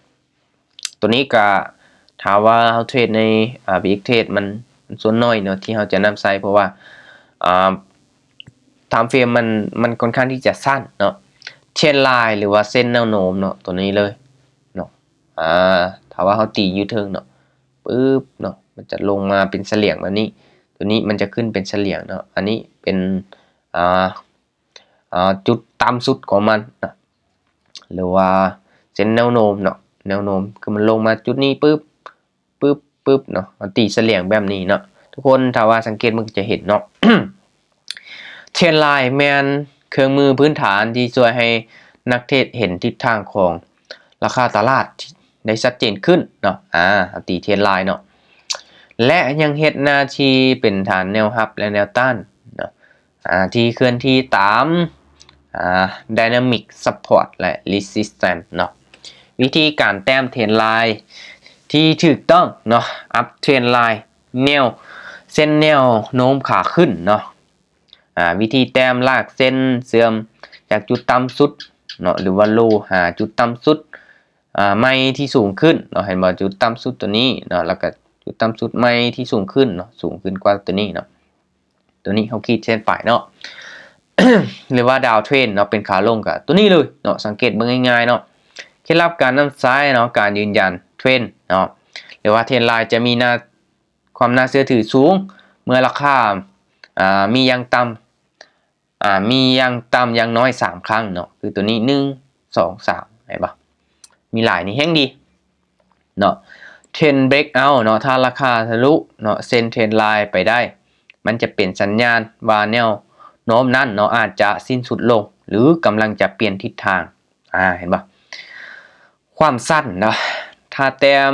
ตัวนี้ก็ถ้าว่าเฮาเทรดในBig Trade มันส่วนน้อยเนาะที่เราจะนำใส่เพราะว่าtime frame มันค่อนข้างที่จะสั้นเนาะเช่นไลน์หรือว่าเส้นแนวโน้มเนาะตัวนี้เลยเนาะถ้าว่าเขาตียูเทิร์นเนาะปึ๊บเนาะมันจะลงมาเป็นเฉลี่ยงแบบนี้ตัวนี้มันจะขึ้นเป็นเฉลี่ยงเนาะอันนี้เป็นจุดต่ำสุดของมันนะหรือว่าเส้นแนวโน้มเนาะแนวโน้มคือมันลงมาจุดนี้ปึ๊บเนาะตีเฉลี่ยงแบบนี้เนาะทุกคนถ้าว่าสังเกตมันจะเห็นเนาะ เทรนไลน์แมนเครื่องมือพื้นฐานที่ช่วยให้นักเทรดเห็นทิศทางของราคาตลาดได้ชัดเจนขึ้นเนาะตีเทรนไลน์เนาะและยังเฮ็ดหน้าที่เป็นฐานแนวรับและแนวต้านเนาะที่เคลื่อนที่ตามdynamic support และ resistance เนาะวิธีการแต้มเทรนไลน์ที่ถูกต้องเนาะ up trend line เส้นแนวโน้มขาขึ้นเนาะวิธีแต้มลากเส้นเสื่อมจากจุดต่ำสุดเนาะหรือว่าโลหาจุดต่ำสุดไม่ที่สูงขึ้นเนาะเห็นบ่จุดต่ำสุดตัวนี้เนาะแล้วก็จุดต่ำสุดไม่ที่สูงขึ้นเนาะสูงขึ้นกว่าตัวนี้เนาะตัวนี้เขาขีดเส้นปลายเนาะ หรือว่าดาวเทรนเนาะเป็นขาลงกับตัวนี้เลยเนาะสังเกตเบิ่งง่ายๆเนาะเคล็ดลับการนำซ้ายเนาะการยืนยันเทรนเนาะหรือว่าเทรนไลน์จะมีความน่าเชื่อถือสูงเมื่อราคามียังต่ำมียังน้อย3ครั้งเนาะคือตัวนี้1 2 3เห็นป่ะมีหลายนี่แฮงดีเนาะเทรนเบรกเอาท์เนาะถ้าราคาทะลุเนาะเส้นเทรนไลน์ไปได้มันจะเป็นสัญญาณว่าแนวโน้มนั้นเนาะอาจจะสิ้นสุดลงหรือกำลังจะเปลี่ยนทิศทางเห็นป่ะความสั้นเนาะถ้าแต้ม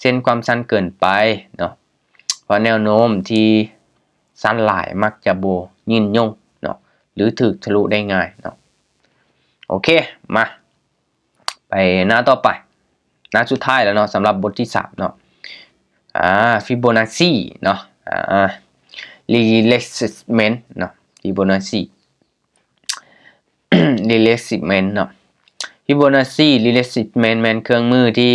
เส้นความสั้นเกินไปเนาะเพราะแนวโน้มที่สั้นหลายมักจะโบยืนยงหรือถึกทะลุได้ง่ายเนาะโอเคมาไปหน้าต่อไปหน้าสุดท้ายแล้วเนาะสำหรับบทที่3เนาะFibonacci เนาะretracement เนาะ Fibonacci retracement เนาะ Fibonacci retracement เป็นเครื่องมือที่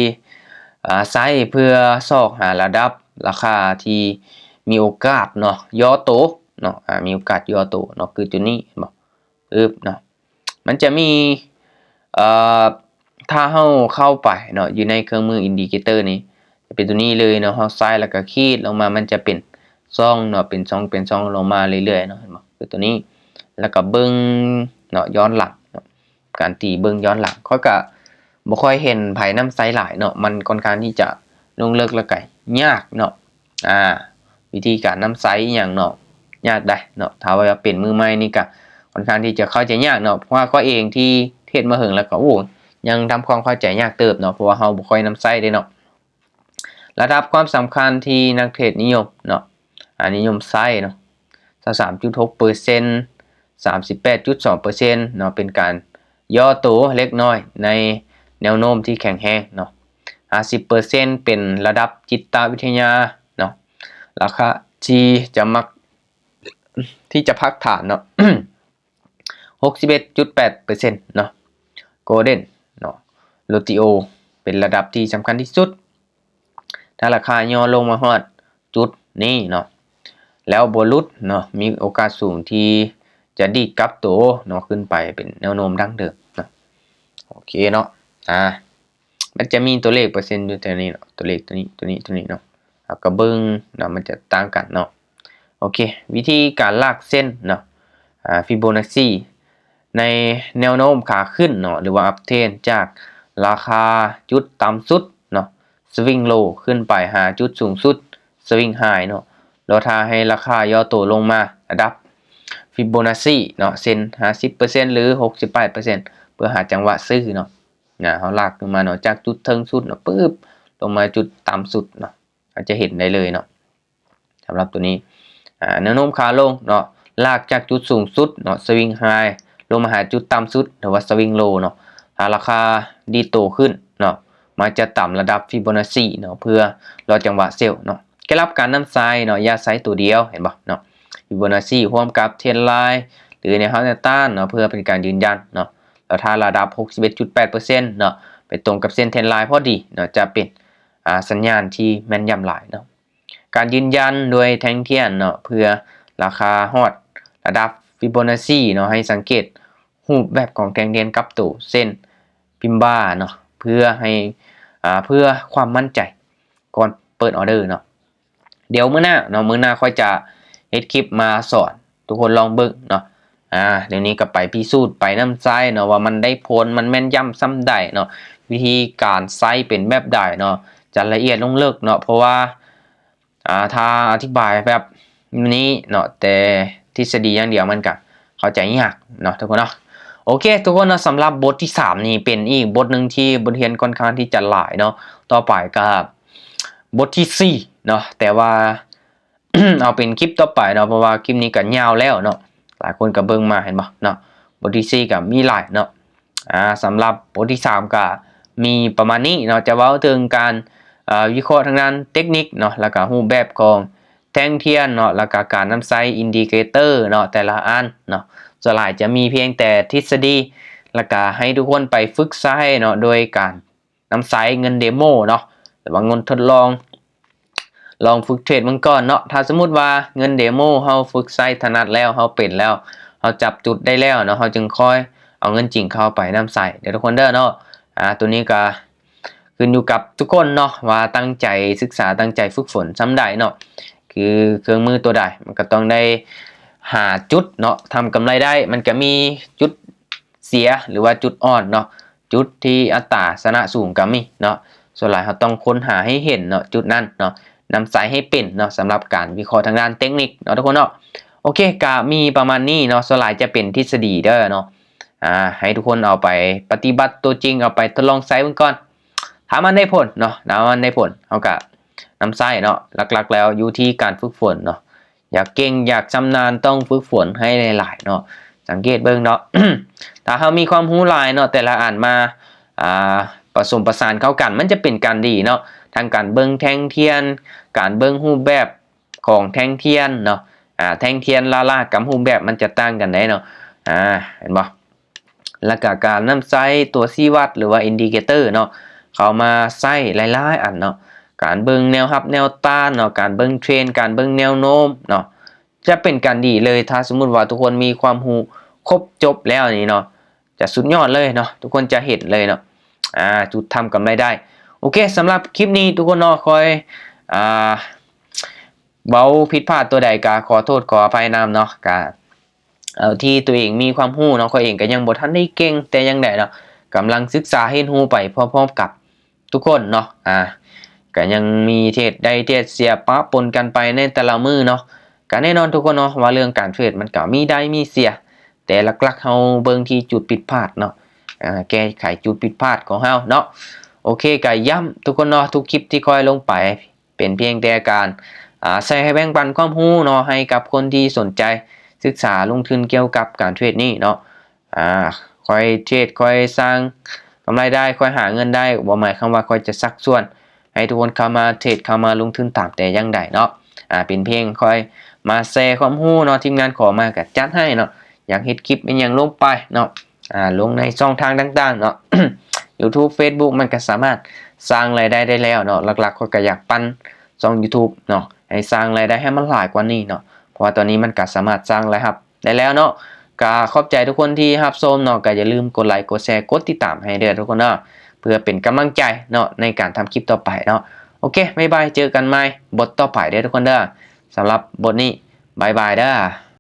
ใช้เพื่อซอกหาระดับราคาที่มีโอกาสเนาะย่อตัวเนาะมีโอกาสย่อตัวเนาะคือตัวนี้บอกเนาะมันจะมีถ้าเข้าไปเนาะอยู่ในเครื่องมืออินดิเคเตอร์นี้จะเป็นตัวนี้เลยเนาะเฮาซ้ายแล้วก็ขีดลงมามันจะเป็นช่องเนาะเป็นช่องลงมาเรื่อยๆเนาะเห็นบ่คือตัวนี้แล้วก็เบิ่งเนาะย้อนหลังเนาะการตีเบิ่งย้อนหลังเขาก็ บ่ค่อยเห็นไผน้ำไซหลายเนาะมันค่อนข้างที่จะลงเลิกแล้วก็ยากเนาะวิธีการน้ำไซอหย่างเนาะยากได้เนาะถ้าว่าเป็นมือใหม่นี่ก็ค่อนข้างที่จะเข้าใจยากเนาะเพราะว่าก็เองที่เทศมาหึงแล้วก็ยังทำความเข้าใจยากเติบเนาะเพราะว่าเฮาบ่ค่อยน้ำไซเด้เนาะระดับความสำคัญที่นักเทรดนิยมเนาะนิยมไซเนาะ 23.6% 38.2% เนาะเป็นการย่อตัวเล็กน้อยในแนวโน้มที่แข็งแรงเนาะ 50% เป็นระดับจิตวิทยาเนาะราคาที่จะพักฐานเนาะ 61.8% เนาะ Golden เนาะ Lotio เป็นระดับที่สำคัญที่สุดถ้าราคาย่อลงมาฮอดจุดนี้เนาะแล้วบ่หลุดเนาะมีโอกาสสูงที่จะดีดกลับตัวเนาะขึ้นไปเป็นแนวโน้มดั้งเดิมเนาะโอเคเนาะมันจะมีตัวเลขเปอร์เซ็นต์อยู่ตัวนี้เนาะตัวเลขตัวนี้เนาะเอากระเบิ้งเนาะมันจะต่างกันเนาะโอเควิธีการลากเส้นเนาะฟิโบนัชชีในแนวโน้มขาขึ้นเนาะหรือว่าอัพเทรนจากราคาจุดต่ำสุดเนาะสวิงโลขึ้นไปหาจุดสูงสุดสวิงไฮเนาะเราทาให้ราคาย่อตัวลงมาระดับฟิโบนัชชีเนาะเซ็น 50% หรือ 68% เพื่อหาจังหวะซื้อเนาะเขาลากลงมาเนาะจากจุดเทิงสุดเนาะปึ๊บลงมาจุดต่ำสุดเนาะอาจจะเห็นได้เลยเนาะสำหรับตัวนี้แนวโน้มขาลงเนาะลากจากจุดสูงสุดเนาะสวิงไฮลงมาหาจุดต่ำสุดหรือว่าสวิงโลเนาะถ้าราคาดีโตขึ้นเนาะมันจะต่ำระดับฟิโบนัชชีเนาะเพื่อรอจังหวะเซลล์เนาะเคล็ดลับการนำไซเนาะอย่าไซตัวเดียวเห็นป่ะเนาะฟิโบนัชชีร่วมกับเทรนไลน์หรือแนวต้านเนาะเพื่อเป็นการยืนยันเนาะแล้วถ้าระดับ 61.8% เนาะไปตรงกับเส้นเทรนไลน์พอดีเนาะจะเป็นสัญญาณที่แม่นยำหลายเนาะการยืนยันโดยแท่งเทียนเนาะเพื่อราคาฮอดระดับฟิโบนัชชีเนาะให้สังเกตรูปแบบของแท่งเทียนกับตัวเส้นพิมบ้าเนาะเพื่อให้เพื่อความมั่นใจก่อนเปิดออเดอร์เนาะเดี๋ยวมื้อหน้าค่อยจะเฮ็ดคลิปมาสอนทุกคนลองเบิ่งเนาะเดี๋ยวนี้ก็ไปพิสูจน์ไปน้ำไซเนาะว่ามันได้ผลมันแม่นยำซ้ำใดเนาะวิธีการไซเป็นแบบใดเนาะจะละเอียดลงลึกเนาะเพราะว่าถ้าอธิบายแบบนี้เนาะแต่ทฤษฎีอย่างเดียวมันก็เข้าใจยากเนาะทุกคนเนาะโอเคทุกคนนะสำหรับบทที่3นี่เป็นอีกบทหนึ่งที่บทเรียนค่อนข้างที่จะหลายเนาะต่อไปก็บทที่4เนาะแต่ว่า เอาเป็นคลิปต่อไปเนาะเพราะว่าคลิปนี้ก็ยาวแล้วเนาะหลายคนก็เบิ่งมาเห็นบ่เนาะบทที่4ก็มีหลายเนาะสำหรับบทที่3ก็มีประมาณนี้เนาะจะเว้าถึงการวิเคราะห์ทางด้านเทคนิคเนาะแล้วก็รูปแบบของแท่งเทียนเนาะแล้วก็การนำไซอินดิเคเตอร์เนาะแต่ละอันเนาะส่วนหลายจะมีเพียงแต่ทฤษฎีแล้วก็ให้ทุกคนไปฝึกไซเนาะโดยการนำไซเงินเดโมเนาะหรือว่าเงินทดลองฝึกเทรดมันก่อนเนาะถ้าสมมุติว่าเงินเดโมเฮาฝึกไซถนัดแล้วเฮาเป็นแล้วเฮาจับจุดได้แล้วเนาะเฮาจึงค่อยเอาเงินจริงเข้าไปนำไซเดี๋ยวทุกคนเด้อเนาะตัวนี้ก็ขึ้นอยู่กับทุกคนเนาะว่าตั้งใจศึกษาตั้งใจฝึกฝนซ้ำใดเนาะคือเครื่องมือตัวใดมันก็ต้องได้หาจุดเนาะทำกำไรได้มันก็มีจุดเสียหรือว่าจุดอ่อนเนาะจุดที่อัตราชนะสูงก็มีเนาะส่วนหลายเราต้องค้นหาให้เห็นเนาะจุดนั้นเนาะนำสายให้เป็นเนาะสำหรับการวิเคราะห์ทางด้านเทคนิคเนาะทุกคนเนาะโอเคก็มีประมาณนี้เนาะส่วนหลายจะเป็นทฤษฎีเด้อเนาะให้ทุกคนเอาไปปฏิบัติตัวจริงเอาไปทดลองใช้มันก่อนถ้ามันได้ผลเนาะถ้ามันได้ผลเอากะนำไส้เนาะหลักๆแล้วอยู่ที่การฝึกฝนเนาะอยากเก่งอยากชำนาญต้องฝึกฝนให้หลายๆเนาะสังเกตเบิ่งเนาะ ถ้าเรามีความรู้หลายเนาะแต่ละอ่านมาผสมประสานเข้ากันมันจะเป็นการดีเนาะทางการเบิ่งแท่งเทียนการเบิ่งรูปแบบของแท่งเทียนเนาะแท่งเทียนลากับรูปแบบมันจะต่างกันได้เนาะเห็นบ่แล้วก็การนำไซตัวชี้วัดหรือว่าอินดิเคเตอร์เนาะเขามาใส่หลายๆอันเนาะการเบิ่งแนวรับแนวต้านเนาะการเบิ่งเทรนการเบิ่งแนวโน้มเนาะจะเป็นการดีเลยถ้าสมมุติว่าทุกคนมีความรู้ครบจบแล้วนี่เนาะจะสุดยอดเลยเนาะทุกคนจะเห็นเลยเนาะจุดทำกำไรได้โอเคสำหรับคลิปนี้ทุกคนเนาะคอยเบาผิดพลาดตัวใดก็ขอโทษขออภัยนำเนาะก็ที่ตัวเองมีความรู้เนาะก็เองก็ยังบ่ทันได้เก่งแต่ยังได้เนาะ กำลังศึกษาเรียนรู้ไปพร้อมๆกับทุกคนเนาะก็ยังมีเทศได้เทศเสียปะปนกันไปในแต่ละมื้อเนาะก็แน่นอนทุกคนเนาะว่าเรื่องการเทรดมันก็มีได้มีเสียแต่หลักๆเฮาเบิ่งที่จุดผิดพลาดเนาะแก้ไขจุดผิดพลาดของเฮาเนาะโอเคก็ย้ำทุกคนเนาะทุกคลิปที่ค่อยลงไปเป็นเพียงแต่การใส่ให้แบ่งปันความรู้เนาะให้กับคนที่สนใจศึกษาลงทุนเกี่ยวกับการเทรดนี้เนาะค่อยเทรดค่อยสร้างกำไรได้ค่อยหาเงินได้บ่หมายความว่าค่อยจะซักส่วนให้ทุกคนเข้ามาเทรดเข้ามาลงทุนตามแต่อย่างใดเนาะเป็นเพียงค่อยมาแชร์ความรู้เนาะทีมงานขอมาก็จัดให้เนาะอยากเฮ็ดคลิปเป็นอย่างลงไปเนาะลงในช่องทางต่างๆเนาะ YouTube Facebook มันก็สามารถสร้างรายได้ได้แล้วเนาะหลักๆก็อยากปั้นช่อง YouTube เนาะให้สร้างรายได้ให้มันหลายกว่านี้เนาะเพราะว่าตอนนี้มันก็สามารถสร้างรายรับได้แล้วเนาะก็ขอบใจทุกคนที่รับชมเนาะก็อย่าลืมกดไลค์กดแชร์กดติดตามให้ด้วยทุกคนเนาะเพื่อเป็นกำลังใจเนาะในการทำคลิปต่อไปเนาะโอเคบ๊ายบายเจอกันใหม่บทต่อไปเด้อทุกคนเด้อสำหรับบทนี้บ๊ายบายเด้อ